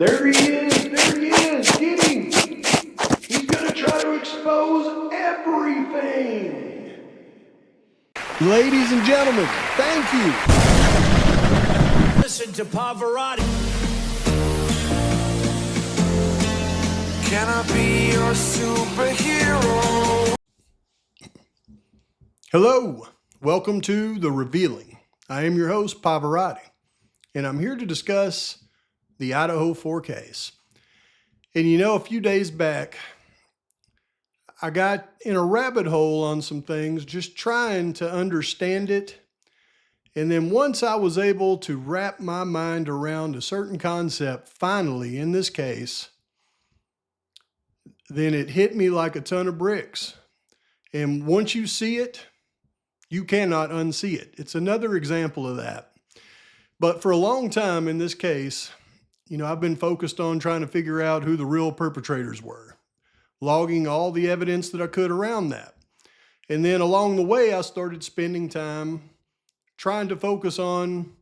There he is, get him. He's gonna try to expose everything. Ladies and gentlemen, thank you. Listen to Pavarotti. Can I be your superhero? Hello, welcome to The Revealing. I am your host, Pavarotti, and I'm here to discuss the Idaho 4 case. And you know, a few days back, I got in a rabbit hole on some things, just trying to understand it. And then once I was able to wrap my mind around a certain concept, finally, in this case, then it hit me like a ton of bricks. And once you see it, you cannot unsee it. It's another example of that. But for a long time in this case, you know, I've been focused on trying to figure out who the real perpetrators were, logging all the evidence that I could around that. And then along the way, I started spending time trying to focus on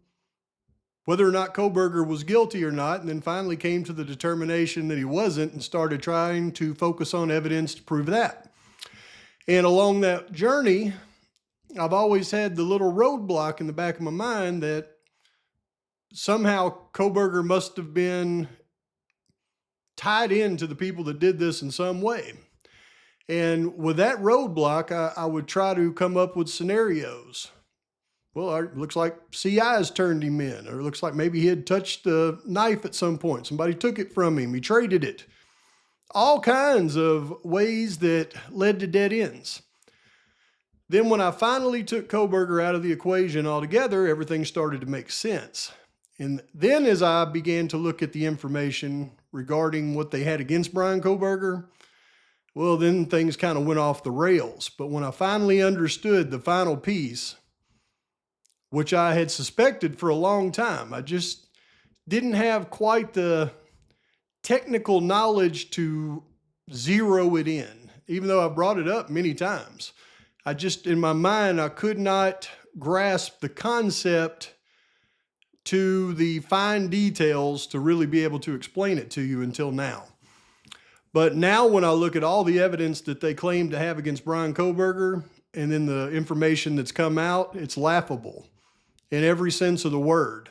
whether or not Kohberger was guilty or not, and then finally came to the determination that he wasn't and started trying to focus on evidence to prove that. And along that journey, I've always had the little roadblock in the back of my mind that somehow Kohberger must have been tied into the people that did this in some way. And with that roadblock, I would try to come up with scenarios. Well, it looks like CIs turned him in, or it looks like maybe he had touched a knife at some point. Somebody took it from him. He traded it. All kinds of ways that led to dead ends. Then when I finally took Kohberger out of the equation altogether, everything started to make sense. And then as I began to look at the information regarding what they had against Brian Kohberger, well, then things kind of went off the rails. But when I finally understood the final piece, which I had suspected for a long time, I just didn't have quite the technical knowledge to zero it in, even though I brought it up many times. I just, in my mind, I could not grasp the concept to the fine details to really be able to explain it to you until now. But now when I look at all the evidence that they claim to have against Brian Kohberger and then the information that's come out, it's laughable in every sense of the word.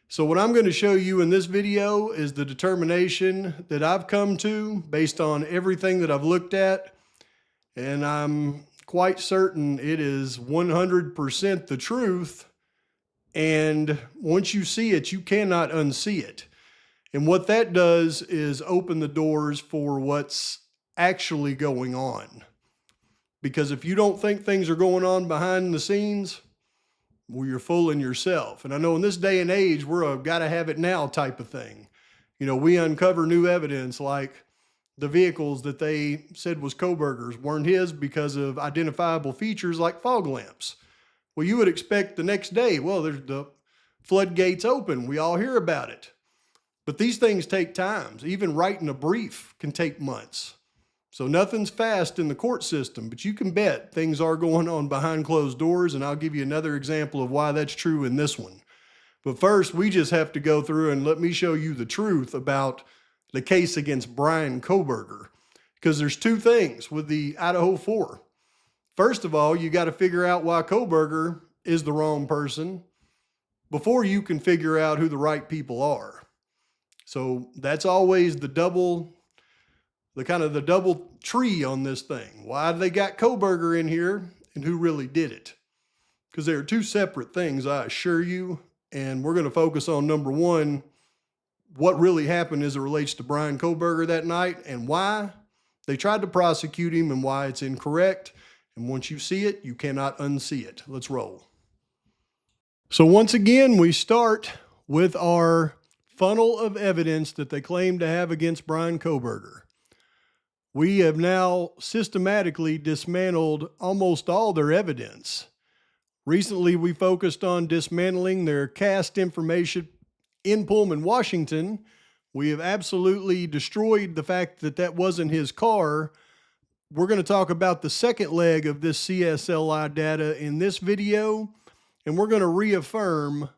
So what I'm going to show you in this video is the determination that I've come to based on everything that I've looked at. And I'm quite certain it is 100% the truth. And once you see it, you cannot unsee it. And what that does is open the doors for what's actually going on. Because if you don't think things are going on behind the scenes, well, you're fooling yourself. And I know in this day and age, we're a gotta have it now type of thing. You know, we uncover new evidence like the vehicles that they said was Kohberger's weren't his because of identifiable features like fog lamps. Well, you would expect the next day, well, there's the floodgates open. We all hear about it. But these things take time. Even writing a brief can take months. So nothing's fast in the court system, but you can bet things are going on behind closed doors, and I'll give you another example of why that's true in this one. But first, we just have to go through and let me show you the truth about the case against Brian Kohberger. Because there's two things with the Idaho 4. First of all, you got to figure out why Kohberger is the wrong person before you can figure out who the right people are. So that's always the double tree on this thing. Why they got Kohberger in here and who really did it? Because they're two separate things, I assure you. And we're going to focus on number one, what really happened as it relates to Brian Kohberger that night and why they tried to prosecute him and why it's incorrect. And once you see it, you cannot unsee it. Let's roll. So once again, we start with our funnel of evidence that they claim to have against Brian Kohberger. We have now systematically dismantled almost all their evidence. Recently, we focused on dismantling their cast information in Pullman, Washington. We have absolutely destroyed the fact that that wasn't his car. We're going to talk about the second leg of this CSLI data in this video, and we're going to reaffirm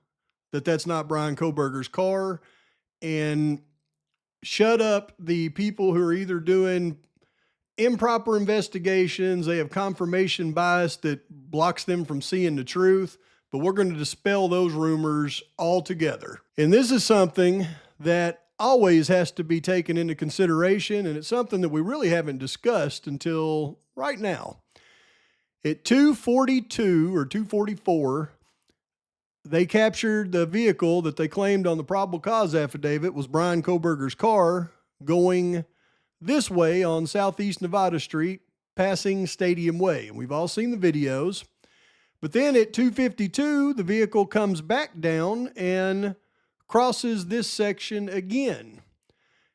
that that's not Brian Kohberger's car. And shut up the people who are either doing improper investigations, they have confirmation bias that blocks them from seeing the truth, but we're going to dispel those rumors altogether. And this is something that always has to be taken into consideration, and it's something that we really haven't discussed until right now. At 2:42 or 2:44, they captured the vehicle that they claimed on the probable cause affidavit was Brian Kohberger's car going this way on Southeast Nevada Street, passing Stadium Way. And we've all seen the videos. But then at 2:52, the vehicle comes back down and crosses this section again.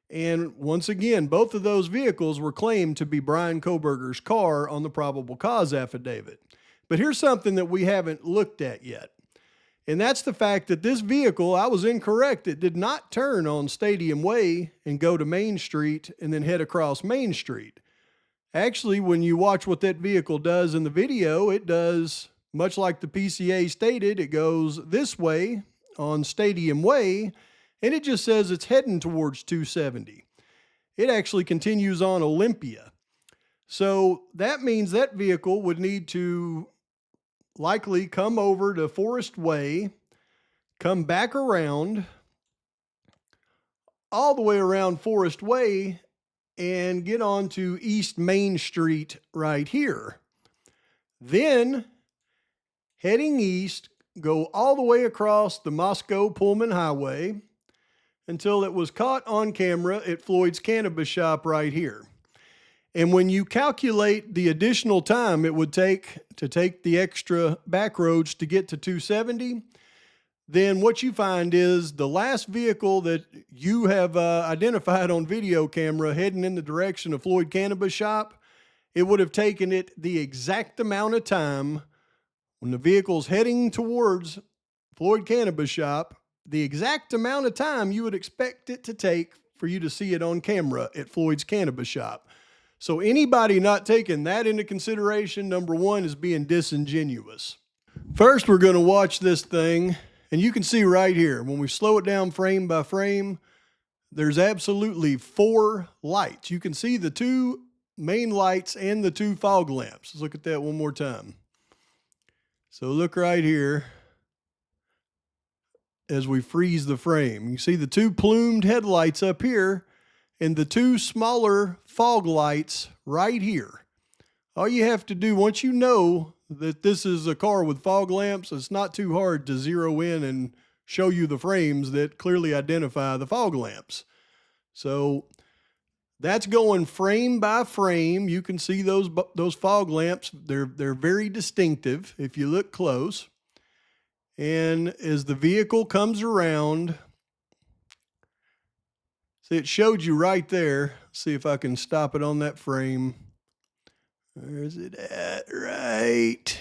And once again, both of those vehicles were claimed to be Brian Kohberger's car on the probable cause affidavit. But here's something that we haven't looked at yet. And that's the fact that this vehicle, I was incorrect. It did not turn on Stadium Way and go to Main Street and then head across Main Street. Actually, when you watch what that vehicle does in the video, it does much like the PCA stated. It goes this way on Stadium Way, and it just says it's heading towards 270. It actually continues on Olympia. So that means that vehicle would need to likely come over to Forest Way, come back around, all the way around Forest Way, and get onto East Main Street right here. Then, heading east, go all the way across the Moscow-Pullman Highway until it was caught on camera at Floyd's Cannabis Shop right here. And when you calculate the additional time it would take to take the extra back roads to get to 270, then what you find is the last vehicle that you have identified on video camera heading in the direction of Floyd Cannabis Shop, it would have taken it the exact amount of time when the vehicle's heading towards Floyd Cannabis Shop, the exact amount of time you would expect it to take for you to see it on camera at Floyd's Cannabis Shop. So anybody not taking that into consideration, number one, is being disingenuous. First, we're going to watch this thing, and you can see right here, when we slow it down frame by frame, there's absolutely 4 lights. You can see the 2 main lights and the 2 fog lamps. Let's look at that one more time. So look right here as we freeze the frame. You see the 2 plumed headlights up here and the 2 smaller fog lights right here. All you have to do, once you know that this is a car with fog lamps, it's not too hard to zero in and show you the frames that clearly identify the fog lamps. So that's going frame by frame. You can see those fog lamps. They're very distinctive if you look close. And as the vehicle comes around, see, it showed you right there. See if I can stop it on that frame. Where's it at? Right.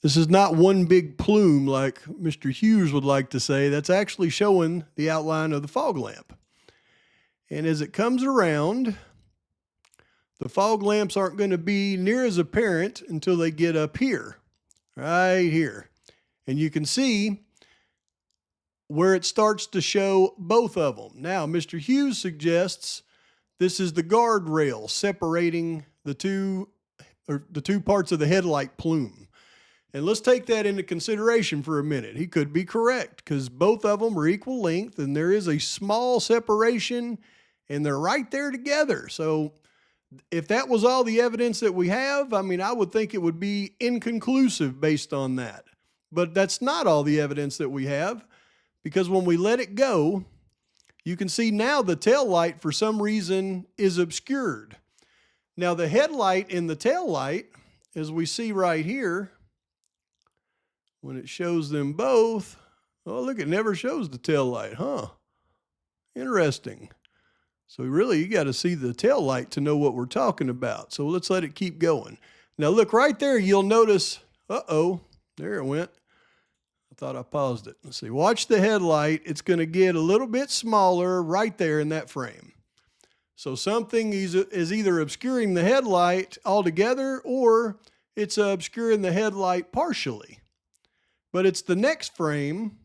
This is not one big plume like Mr. Hughes would like to say. That's actually showing the outline of the fog lamp. And as it comes around, the fog lamps aren't going to be near as apparent until they get up here, right here. And you can see where it starts to show both of them. Now, Mr. Hughes suggests this is the guardrail separating the two parts of the headlight plume. And let's take that into consideration for a minute. He could be correct because both of them are equal length and there is a small separation and they're right there together. So if that was all the evidence that we have, I mean, I would think it would be inconclusive based on that. But that's not all the evidence that we have, because when we let it go, you can see now the tail light for some reason is obscured. Now the headlight and the tail light, as we see right here, when it shows them both, oh look, it never shows the tail light, huh? Interesting. So really, you got to see the tail light to know what we're talking about. So let's let it keep going. Now look right there, you'll notice, uh-oh, there it went. I thought I paused it. Let's see, watch the headlight. It's going to get a little bit smaller right there in that frame. So something is either obscuring the headlight altogether or it's obscuring the headlight partially. but it's the next frame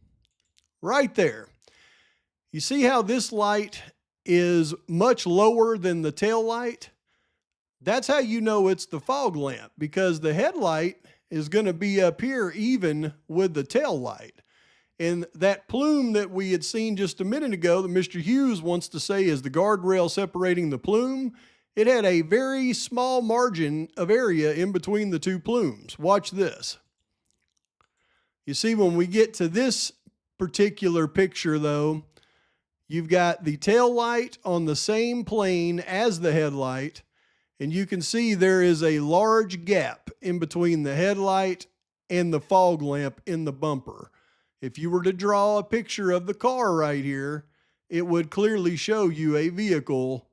right there. You see how this light is much lower than the tail light? That's how you know it's the fog lamp, because the headlight is going to be up here even with the tail light. And that plume that we had seen just a minute ago that Mr. Hughes wants to say is the guardrail separating the plume, it had a very small margin of area in between the two plumes. Watch this. You see, when we get to this particular picture though, you've got the tail light on the same plane as the headlight, and you can see there is a large gap in between the headlight and the fog lamp in the bumper. If you were to draw a picture of the car right here, it would clearly show you a vehicle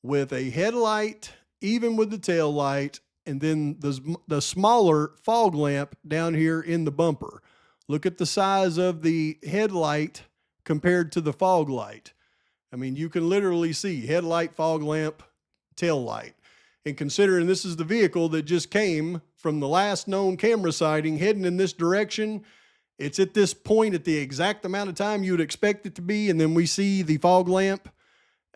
with a headlight, even with the tail light, and then the smaller fog lamp down here in the bumper. Look at the size of the headlight compared to the fog light. I mean, you can literally see headlight, fog lamp, tail light. And considering this is the vehicle that just came from the last known camera sighting heading in this direction, it's at this point at the exact amount of time you would expect it to be, and then we see the fog lamp.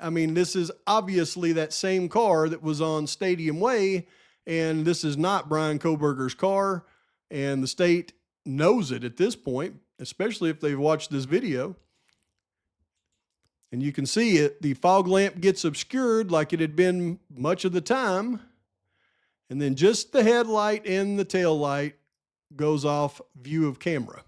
I mean, this is obviously that same car that was on Stadium Way, and this is not Brian Koberger's car, and the state knows it at this point, especially if they've watched this video. And you can see it, the fog lamp gets obscured like it had been much of the time, and then just the headlight and the tail light goes off view of camera.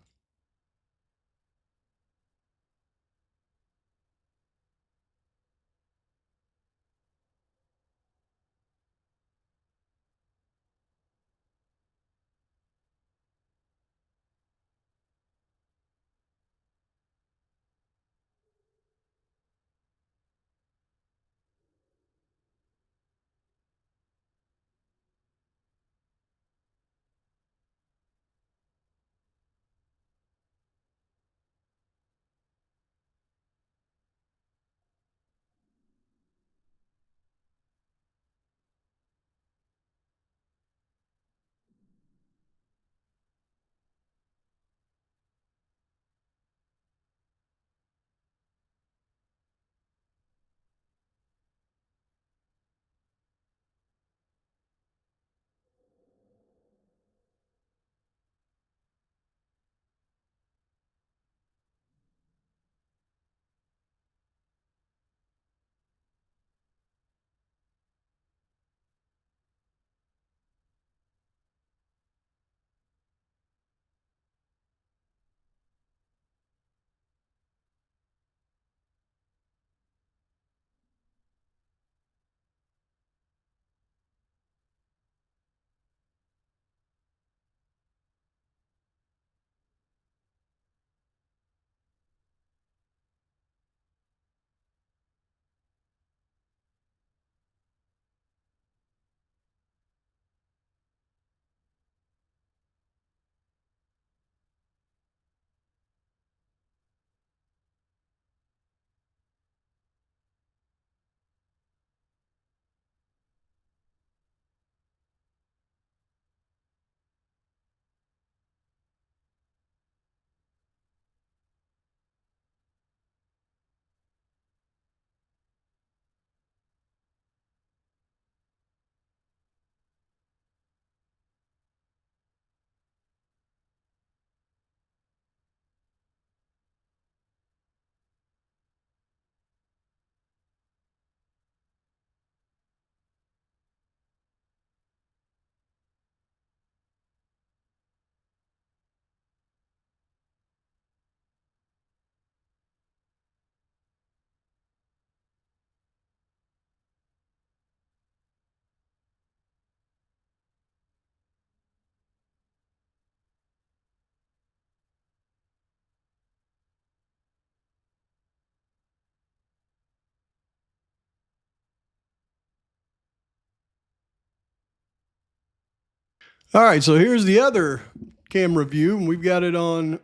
All right, so here's the other camera view, and we've got it on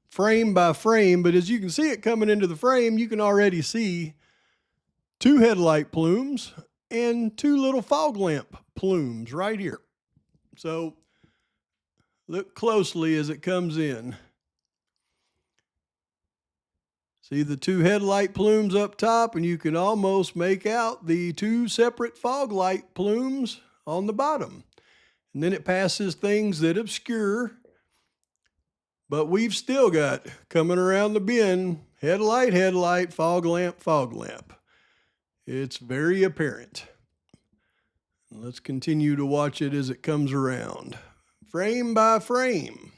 frame by frame, but as you can see it coming into the frame, you can already see two headlight plumes and two little fog lamp plumes right here. So Look closely as it comes in. See the two headlight plumes up top, and you can almost make out the two separate fog light plumes on the bottom. And then it passes things that obscure, but we've still got coming around the bend, headlight, headlight, fog lamp, fog lamp. It's very apparent. Let's continue to watch it as it comes around, frame by frame.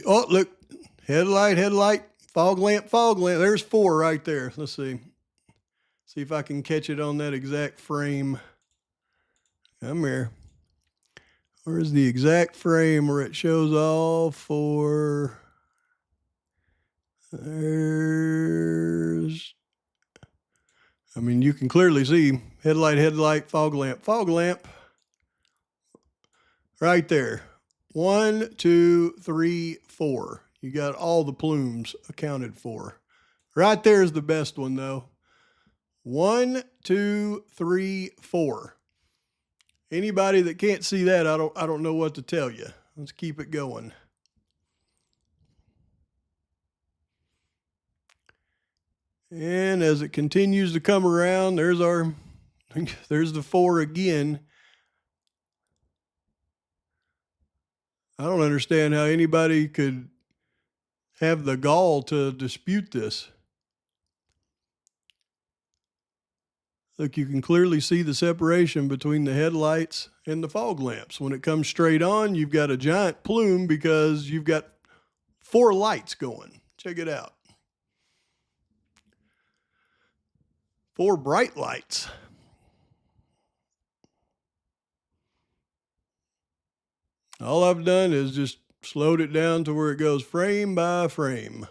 Oh, look, headlight, headlight, fog lamp, fog lamp. There's 4 right there. Let's see. See if I can catch it on that exact frame. Come here. Where's the exact frame where it shows all 4? You can clearly see headlight, headlight, fog lamp. Right there. 1, 2, 3, 4. You got all the plumes accounted for. Right there is the best one though. 1, 2, 3, 4. Anybody that can't see that, I don't know what to tell you. Let's keep it going. And as it continues to come around, there's the 4 again. I don't understand how anybody could have the gall to dispute this. Look, you can clearly see the separation between the headlights and the fog lamps. When it comes straight on, you've got a giant plume because you've got 4 lights going. Check it out. 4 bright lights. All I've done is just slowed it down to where it goes frame by frame.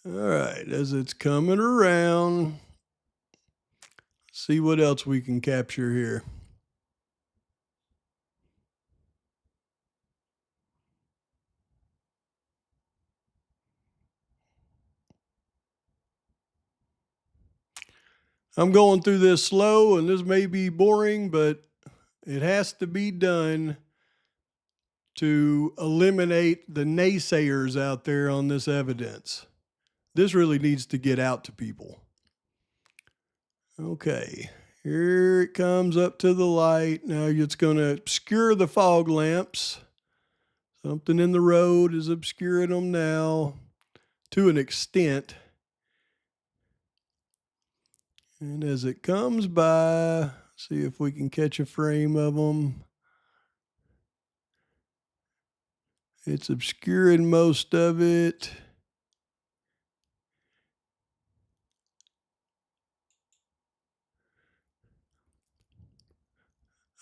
All right, as it's coming around, see what else we can capture here. I'm going through this slow, and this may be boring, but it has to be done to eliminate the naysayers out there on this evidence. This really needs to get out to people. Okay, here it comes up to the light. Now it's going to obscure the fog lamps. Something in the road is obscuring them now to an extent. And as it comes by, see if we can catch a frame of them. It's obscuring most of it.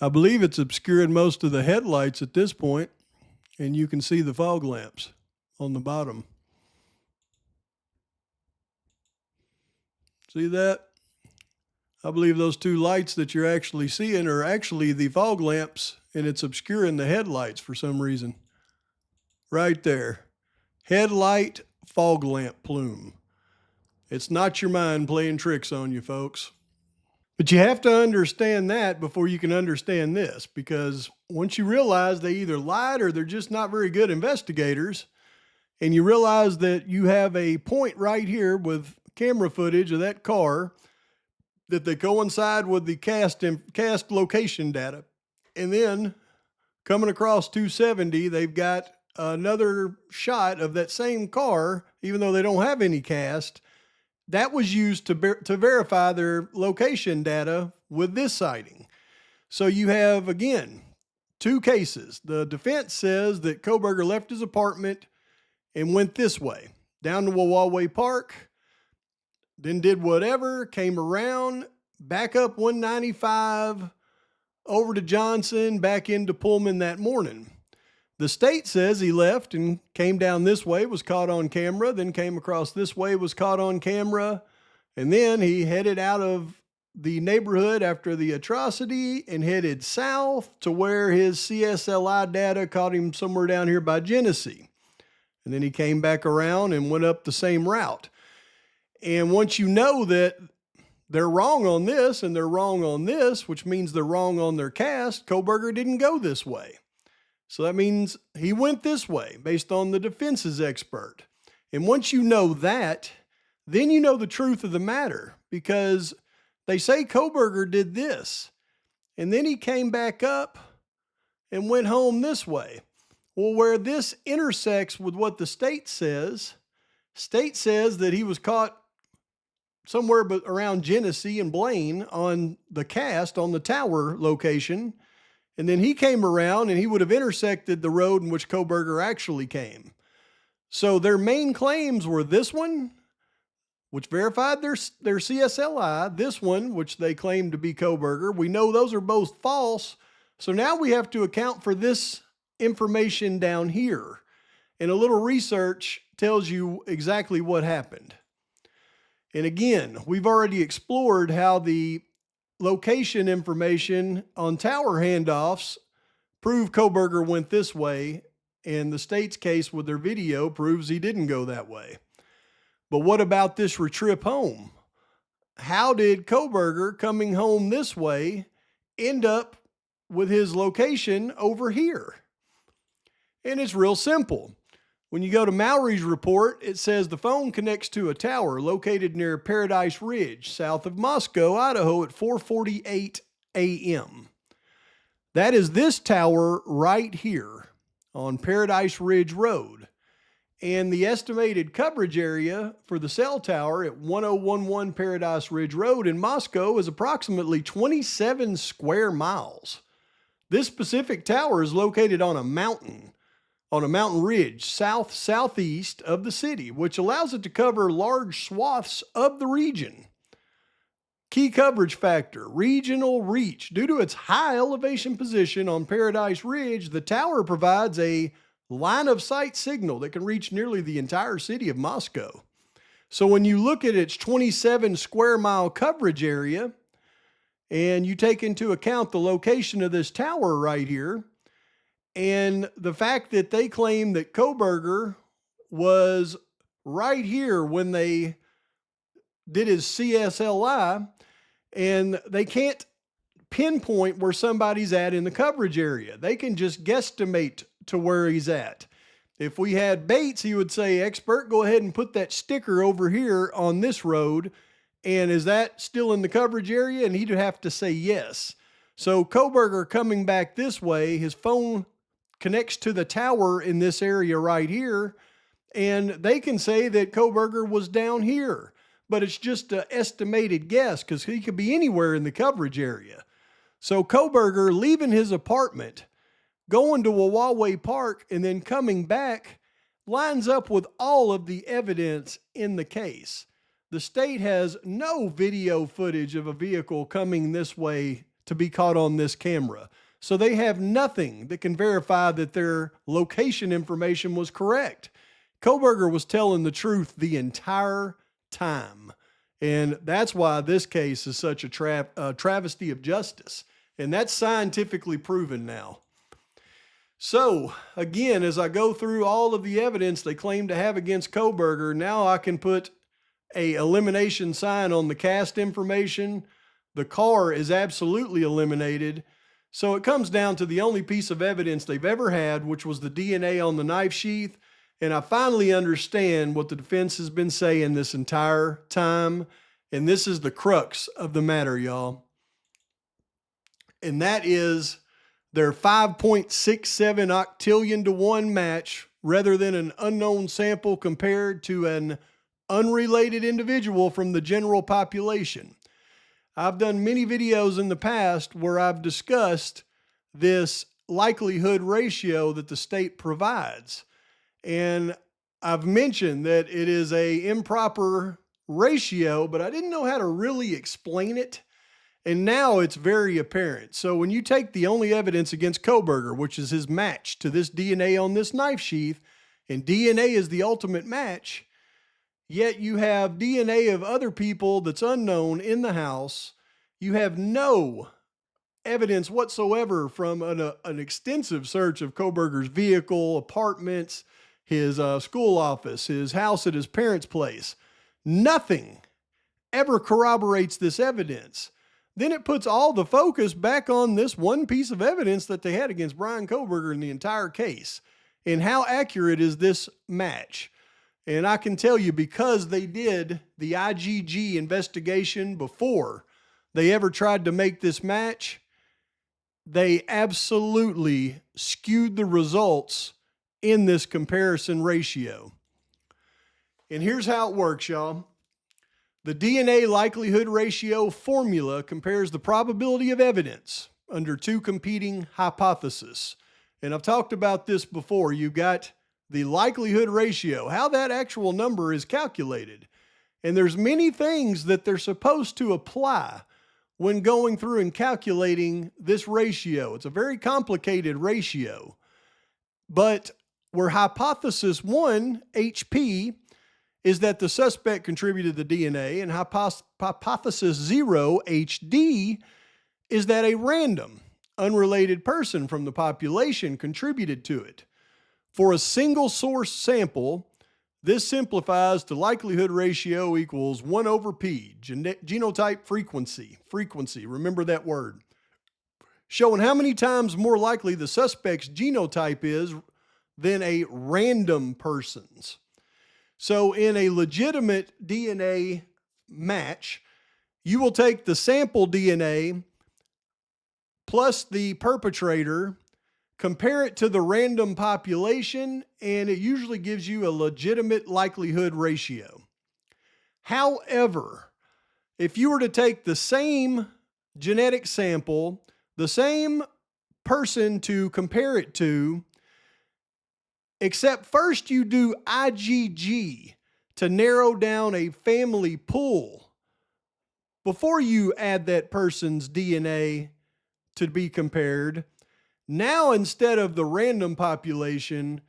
I believe it's obscuring most of the headlights at this point, and you can see the fog lamps on the bottom. See that? I believe those 2 lights that you're actually seeing are actually the fog lamps, and it's obscuring the headlights for some reason. Right there. Headlight, fog lamp plume. It's not your mind playing tricks on you, folks. But you have to understand that before you can understand this, because once you realize they either lied or they're just not very good investigators, and you realize that you have a point right here with camera footage of that car that they coincide with the cast location data. And then coming across 270, they've got another shot of that same car, even though they don't have any cast. That was used to verify their location data with this sighting. So you have, again, 2 cases. The defense says that Kohberger left his apartment and went this way, down to Wawaway Park, then did whatever, came around, back up 195, over to Johnson, back into Pullman that morning. The state says he left and came down this way, was caught on camera, then came across this way, was caught on camera, and then he headed out of the neighborhood after the atrocity and headed south to where his CSLI data caught him somewhere down here by Genesee. And then he came back around and went up the same route. And once you know that they're wrong on this and they're wrong on this, which means they're wrong on their cast. Kohberger didn't go this way. So that means he went this way based on the defense's expert. And once you know that, then you know the truth of the matter, because they say Kohberger did this and then he came back up and went home this way. Well, where this intersects with what the state says that he was caught somewhere but around Genesee and Blaine on the cast on the tower location. And then he came around and he would have intersected the road in which Kohberger actually came. So their main claims were this one, which verified their CSLI, this one, which they claimed to be Kohberger. We know those are both false. So now we have to account for this information down here. And a little research tells you exactly what happened. And again, we've already explored how the location information on tower handoffs prove Kohberger went this way, and the state's case with their video proves he didn't go that way. But what about this retrip home? How did Kohberger coming home this way end up with his location over here? And it's real simple. When you go to Mallory's report, it says the phone connects to a tower located near Paradise Ridge, south of Moscow, Idaho, at 4:48 a.m. That is this tower right here on Paradise Ridge Road. And the estimated coverage area for the cell tower at 1011 Paradise Ridge Road in Moscow is approximately 27 square miles. This specific tower is located on a mountain ridge southeast of the city, which allows it to cover large swaths of the region. Key coverage factor, regional reach. Due to its high elevation position on Paradise Ridge, the tower provides a line of sight signal that can reach nearly the entire city of Moscow. So when you look at its 27 square mile coverage area, and you take into account the location of this tower right here, and the fact that they claim that Kohberger was right here when they did his CSLI, and they can't pinpoint where somebody's at in the coverage area. They can just guesstimate to where he's at. If we had Bates, he would say, expert, go ahead and put that sticker over here on this road. And is that still in the coverage area? And he'd have to say yes. So Kohberger coming back this way, his phone connects to the tower in this area right here, and they can say that Kohberger was down here, but it's just an estimated guess because he could be anywhere in the coverage area. So Kohberger leaving his apartment, going to Wawaway Park, and then coming back lines up with all of the evidence in the case. The state has no video footage of a vehicle coming this way to be caught on this camera. So they have nothing that can verify that their location information was correct. Kohberger was telling the truth the entire time. And that's why this case is such a travesty of justice. And that's scientifically proven now. So again, as I go through all of the evidence they claim to have against Kohberger, now I can put a elimination sign on the cast information. The car is absolutely eliminated. So it comes down to the only piece of evidence they've ever had, which was the DNA on the knife sheath. And I finally understand what the defense has been saying this entire time. And this is the crux of the matter, y'all. And that is their 5.67 octillion to 1 match rather than an unknown sample compared to an unrelated individual from the general population. I've done many videos in the past where I've discussed this likelihood ratio that the state provides. And I've mentioned that it is an improper ratio, but I didn't know how to really explain it. And now it's very apparent. So when you take the only evidence against Kohberger, which is his match to this DNA on this knife sheath, and DNA is the ultimate match, yet you have DNA of other people that's unknown in the house. You have no evidence whatsoever from an extensive search of Kohberger's vehicle, apartments, his school office, his house at his parents' place. Nothing ever corroborates this evidence. Then it puts all the focus back on this one piece of evidence that they had against Brian Kohberger in the entire case. And how accurate is this match? And I can tell you, because they did the IGG investigation before they ever tried to make this match, they absolutely skewed the results in this comparison ratio. And here's how it works, y'all. The DNA likelihood ratio formula compares the probability of evidence under two competing hypotheses. And I've talked about this before. You've got the likelihood ratio, how that actual number is calculated. And there's many things that they're supposed to apply when going through and calculating this ratio. It's a very complicated ratio. But where hypothesis 1, HP, is that the suspect contributed the DNA, and hypothesis 0, HD, is that a random, unrelated person from the population contributed to it. For a single source sample, this simplifies to likelihood ratio equals 1 over P, genotype frequency, remember that word, showing how many times more likely the suspect's genotype is than a random person's. So in a legitimate DNA match, you will take the sample DNA plus the perpetrator, compare it to the random population, and it usually gives you a legitimate likelihood ratio. However, if you were to take the same genetic sample, the same person to compare it to, except first you do IgG to narrow down a family pool before you add that person's DNA to be compared. Now, instead of the random population,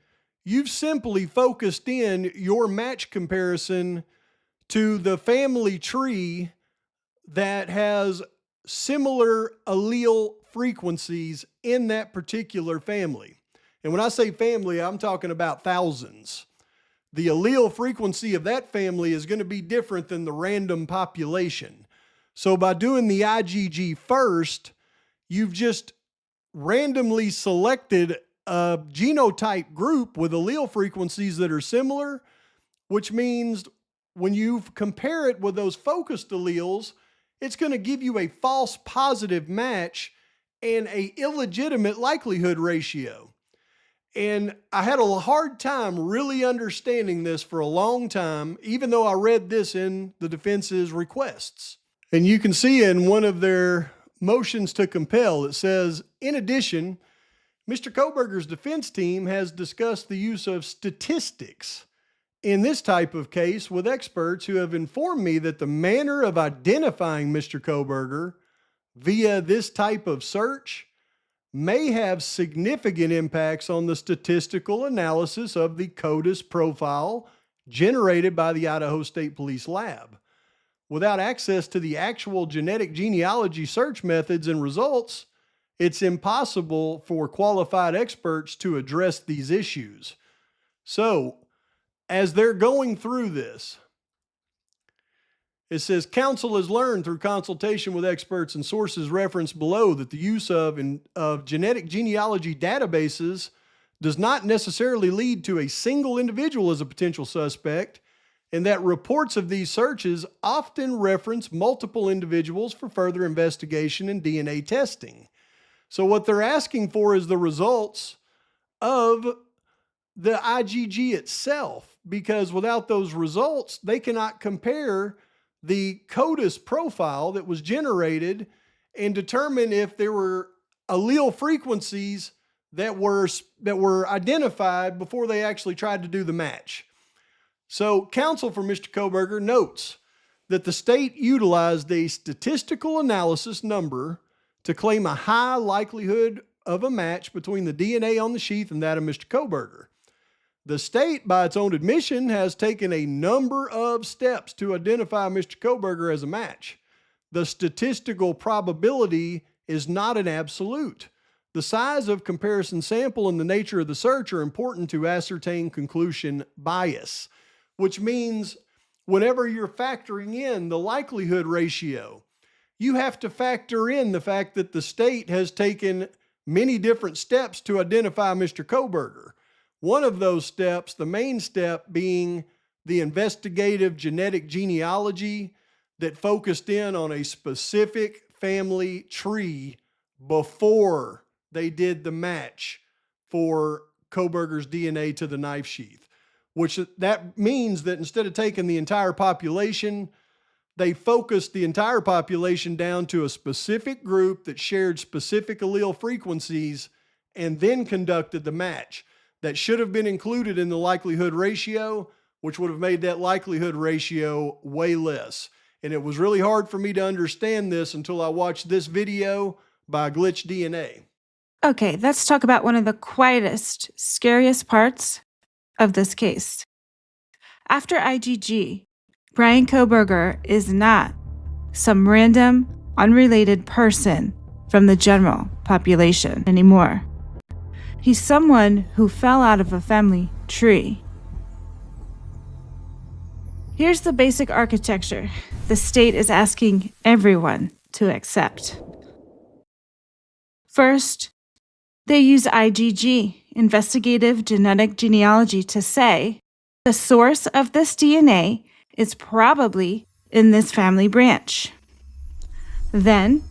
you've simply focused in your match comparison to the family tree that has similar allele frequencies in that particular family. And when I say family, I'm talking about thousands. The allele frequency of that family is going to be different than the random population. So by doing the IgG first, you've just randomly selected a genotype group with allele frequencies that are similar, which means when you compare it with those focused alleles, it's going to give you a false positive match and an illegitimate likelihood ratio. And I had a hard time really understanding this for a long time, even though I read this in the defense's requests. And you can see in one of their motions to compel, it says, in addition, Mr. Kohberger's defense team has discussed the use of statistics in this type of case with experts who have informed me that the manner of identifying Mr. Kohberger via this type of search may have significant impacts on the statistical analysis of the CODIS profile generated by the Idaho State Police Lab. Without access to the actual genetic genealogy search methods and results, it's impossible for qualified experts to address these issues. So, as they're going through this, it says, counsel has learned through consultation with experts and sources referenced below that the use of genetic genealogy databases does not necessarily lead to a single individual as a potential suspect, and that reports of these searches often reference multiple individuals for further investigation and DNA testing. So what they're asking for is the results of the IgG itself, because without those results, they cannot compare the CODIS profile that was generated and determine if there were allele frequencies that were identified before they actually tried to do the match. So counsel for Mr. Kohberger notes that the state utilized a statistical analysis number to claim a high likelihood of a match between the DNA on the sheath and that of Mr. Kohberger. The state, by its own admission, has taken a number of steps to identify Mr. Kohberger as a match. The statistical probability is not an absolute. The size of comparison sample and the nature of the search are important to ascertain conclusion bias, which means whenever you're factoring in the likelihood ratio, you have to factor in the fact that the state has taken many different steps to identify Mr. Koberger. One of those steps, the main step, being the investigative genetic genealogy that focused in on a specific family tree before they did the match for Koberger's DNA to the knife sheath, which that means that instead of taking the entire population, they focused the entire population down to a specific group that shared specific allele frequencies and then conducted the match. That should have been included in the likelihood ratio, which would have made that likelihood ratio way less. And it was really hard for me to understand this until I watched this video by Glitch DNA. Okay, let's talk about one of the quietest, scariest parts of this case. After IgG, Brian Koberger is not some random, unrelated person from the general population anymore. He's someone who fell out of a family tree. Here's the basic architecture the state is asking everyone to accept. First, they use IgG, investigative genetic genealogy, to say the source of this DNA is probably in this family branch. Then,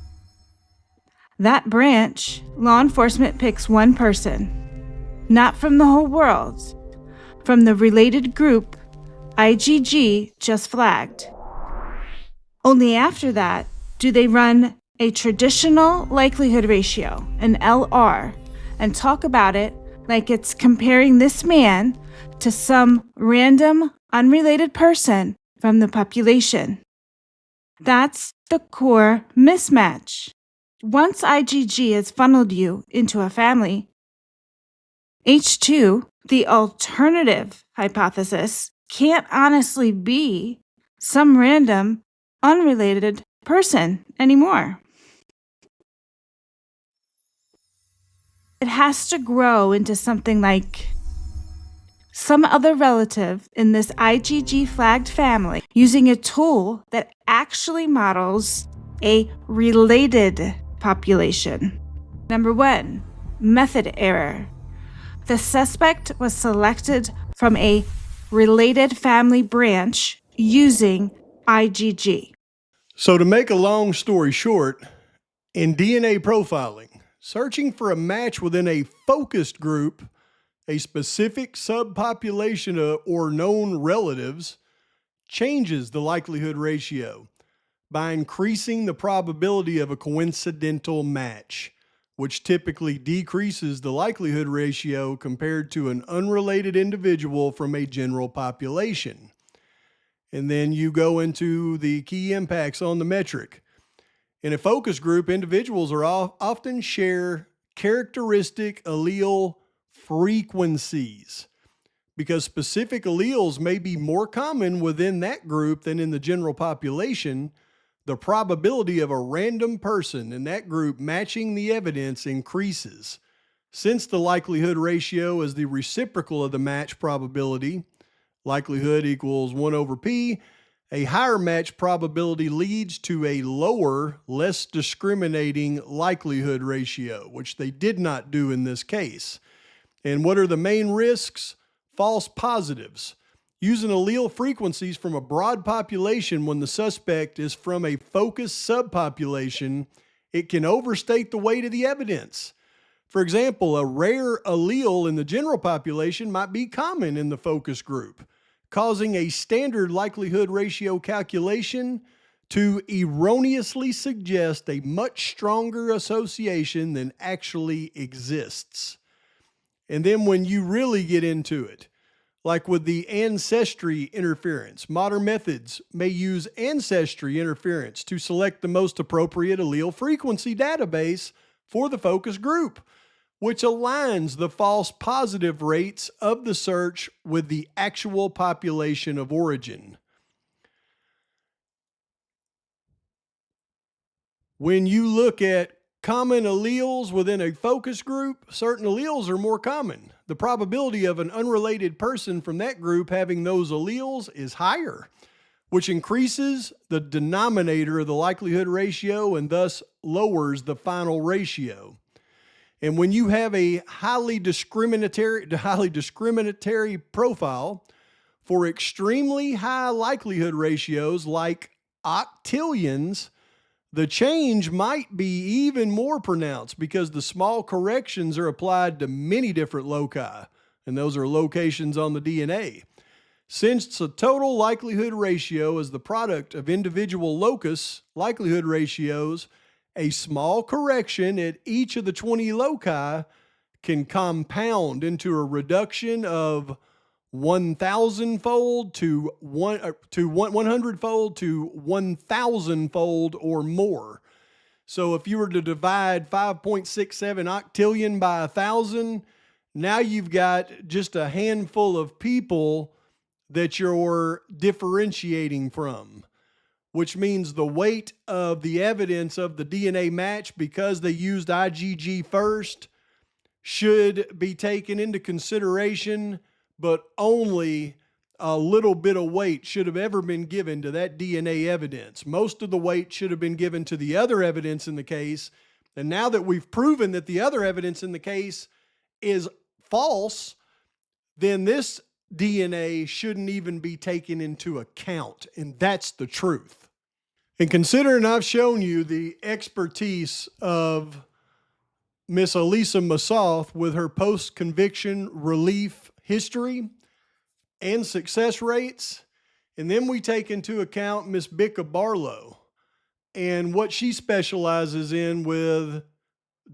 that branch, law enforcement picks one person, not from the whole world, from the related group IgG just flagged. Only after that do they run a traditional likelihood ratio, an LR, and talk about it like it's comparing this man to some random, unrelated person from the population. That's the core mismatch. Once IgG has funneled you into a family, H2, the alternative hypothesis, can't honestly be some random, unrelated person anymore. It has to grow into something like some other relative in this IgG flagged family using a tool that actually models a related population. Number 1, method error. The suspect was selected from a related family branch using IgG. So to make a long story short, in DNA profiling, searching for a match within a focused group, a specific subpopulation or known relatives, changes the likelihood ratio by increasing the probability of a coincidental match, which typically decreases the likelihood ratio compared to an unrelated individual from a general population. And then you go into the key impacts on the metric. In a focus group, individuals are often share characteristic allele frequencies. Because specific alleles may be more common within that group than in the general population, the probability of a random person in that group matching the evidence increases. Since the likelihood ratio is the reciprocal of the match probability, likelihood equals 1 over p, a higher match probability leads to a lower, less discriminating likelihood ratio, which they did not do in this case. And what are the main risks? False positives. Using allele frequencies from a broad population when the suspect is from a focused subpopulation, it can overstate the weight of the evidence. For example, a rare allele in the general population might be common in the focus group, causing a standard likelihood ratio calculation to erroneously suggest a much stronger association than actually exists. And then when you really get into it, like with the ancestry interference, modern methods may use ancestry interference to select the most appropriate allele frequency database for the focus group, which aligns the false positive rates of the search with the actual population of origin. When you look at common alleles within a focus group, certain alleles are more common. The probability of an unrelated person from that group having those alleles is higher. which increases the denominator of the likelihood ratio and thus lowers the final ratio. And when you have a highly discriminatory profile for extremely high likelihood ratios like octillions, the change might be even more pronounced because the small corrections are applied to many different loci, and those are locations on the DNA. Since the total likelihood ratio is the product of individual locus likelihood ratios, a small correction at each of the 20 loci can compound into a reduction of 1,000-fold to 100-fold to 1,000-fold or more. So if you were to divide 5.67 octillion by 1,000, now you've got just a handful of people that you're differentiating from, which means the weight of the evidence of the DNA match, because they used IgG first, should be taken into consideration, but only a little bit of weight should have ever been given to that DNA evidence. Most of the weight should have been given to the other evidence in the case. And now that we've proven that the other evidence in the case is false, then this DNA shouldn't even be taken into account. And that's the truth. And considering I've shown you the expertise of Miss Elisa Massoth with her post-conviction relief history and success rates, and then we take into account Miss Bicca Barlow and what she specializes in with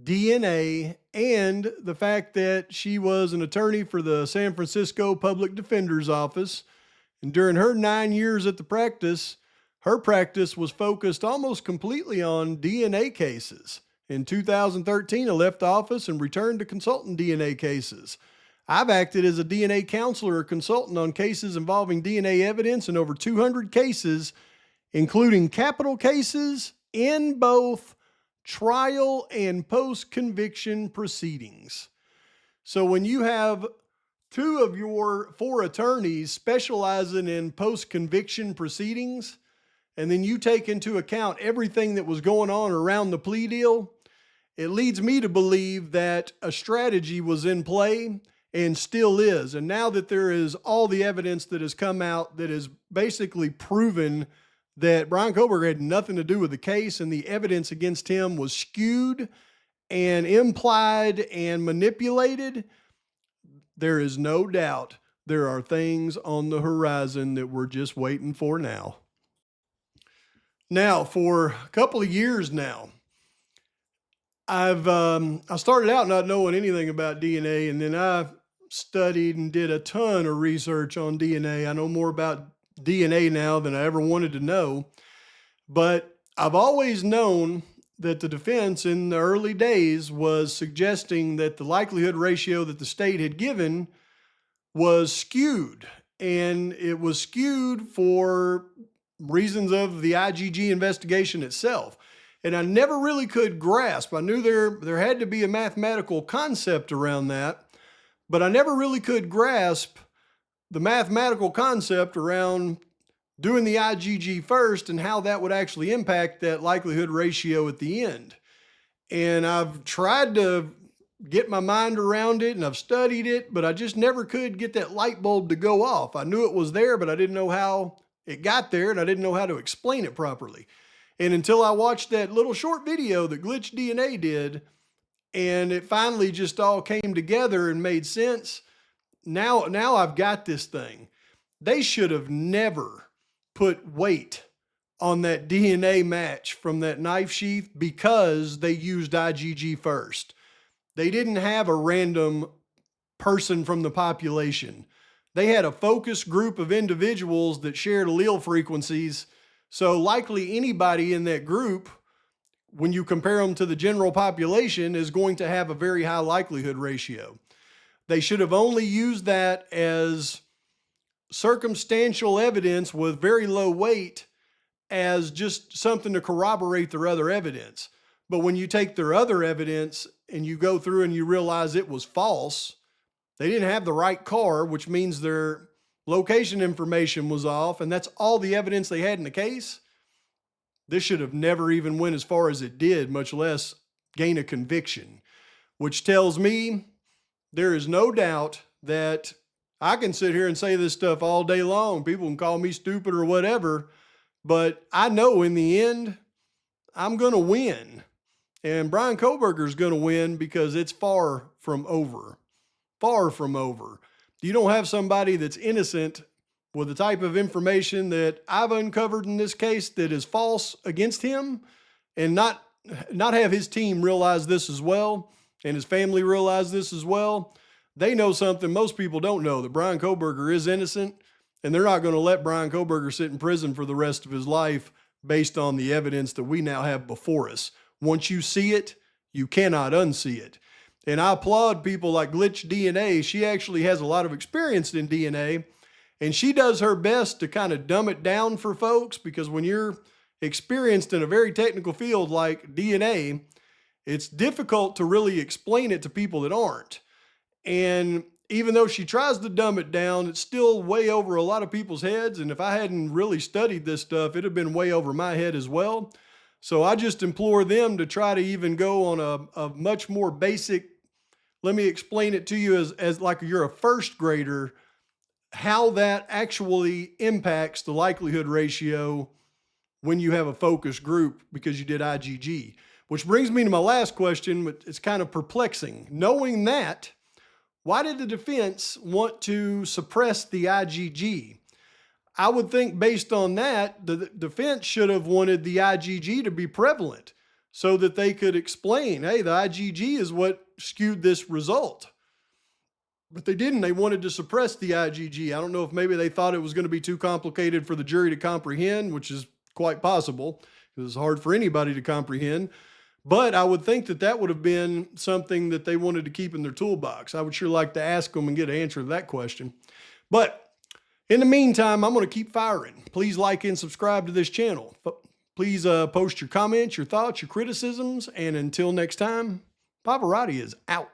DNA, and the fact that she was an attorney for the San Francisco Public Defender's Office, and during her 9 years at the practice, her practice was focused almost completely on DNA cases. In 2013, I left the office and returned to consulting DNA cases. I've acted as a DNA counselor or consultant on cases involving DNA evidence in over 200 cases, including capital cases in both trial and post-conviction proceedings. So when you have 2 of your 4 attorneys specializing in post-conviction proceedings, and then you take into account everything that was going on around the plea deal, it leads me to believe that a strategy was in play and still is. And now that there is all the evidence that has come out that has basically proven that Bryan Kohberger had nothing to do with the case, and the evidence against him was skewed and implied and manipulated, there is no doubt there are things on the horizon that we're just waiting for now. Now, for a couple of years now, I started out not knowing anything about DNA, and then I studied and did a ton of research on DNA. I know more about DNA now than I ever wanted to know, but I've always known that the defense in the early days was suggesting that the likelihood ratio that the state had given was skewed, and it was skewed for reasons of the IgG investigation itself. And I never really could grasp. I knew there had to be a mathematical concept around that, but I never really could grasp the mathematical concept around doing the IgG first and how that would actually impact that likelihood ratio at the end. And I've tried to get my mind around it, and I've studied it, but I just never could get that light bulb to go off. I knew it was there, but I didn't know how it got there, and I didn't know how to explain it properly. And until I watched that little short video that Glitch DNA did, and it finally just all came together and made sense, now I've got this thing. They should have never put weight on that DNA match from that knife sheath because they used IgG first. They didn't have a random person from the population. They had a focused group of individuals that shared allele frequencies. So likely anybody in that group, when you compare them to the general population, is going to have a very high likelihood ratio. They should have only used that as circumstantial evidence with very low weight as just something to corroborate their other evidence. But when you take their other evidence and you go through and you realize it was false, they didn't have the right car, which means their location information was off, and that's all the evidence they had in the case, this should have never even went as far as it did, much less gain a conviction, which tells me there is no doubt that I can sit here and say this stuff all day long. People can call me stupid or whatever, but I know in the end, I'm going to win. And Brian Koberger's going to win because it's far from over. Far from over. You don't have somebody that's innocent with the type of information that I've uncovered in this case that is false against him, and not have his team realize this as well, and his family realize this as well. They know something most people don't know, that Brian Koberger is innocent, and they're not going to let Brian Koberger sit in prison for the rest of his life based on the evidence that we now have before us. Once you see it, you cannot unsee it. And I applaud people like Glitch DNA. She actually has a lot of experience in DNA, and she does her best to kind of dumb it down for folks, because when you're experienced in a very technical field like DNA, it's difficult to really explain it to people that aren't. And even though she tries to dumb it down, it's still way over a lot of people's heads. And if I hadn't really studied this stuff, it'd have been way over my head as well. So I just implore them to try to even go on a much more basic, let me explain it to you as like you're a first grader, how that actually impacts the likelihood ratio when you have a focus group because you did IgG. Which brings me to my last question, but it's kind of perplexing. Knowing that, why did the defense want to suppress the IgG? I would think based on that, the defense should have wanted the IgG to be prevalent so that they could explain, hey, the IgG is what skewed this result. But they didn't. They wanted to suppress the IgG. I don't know if maybe they thought it was going to be too complicated for the jury to comprehend, which is quite possible because it's hard for anybody to comprehend. But I would think that that would have been something that they wanted to keep in their toolbox. I would sure like to ask them and get an answer to that question. But in the meantime, I'm going to keep firing. Please like and subscribe to this channel. Please post your comments, your thoughts, your criticisms. And until next time, Pavarotti is out.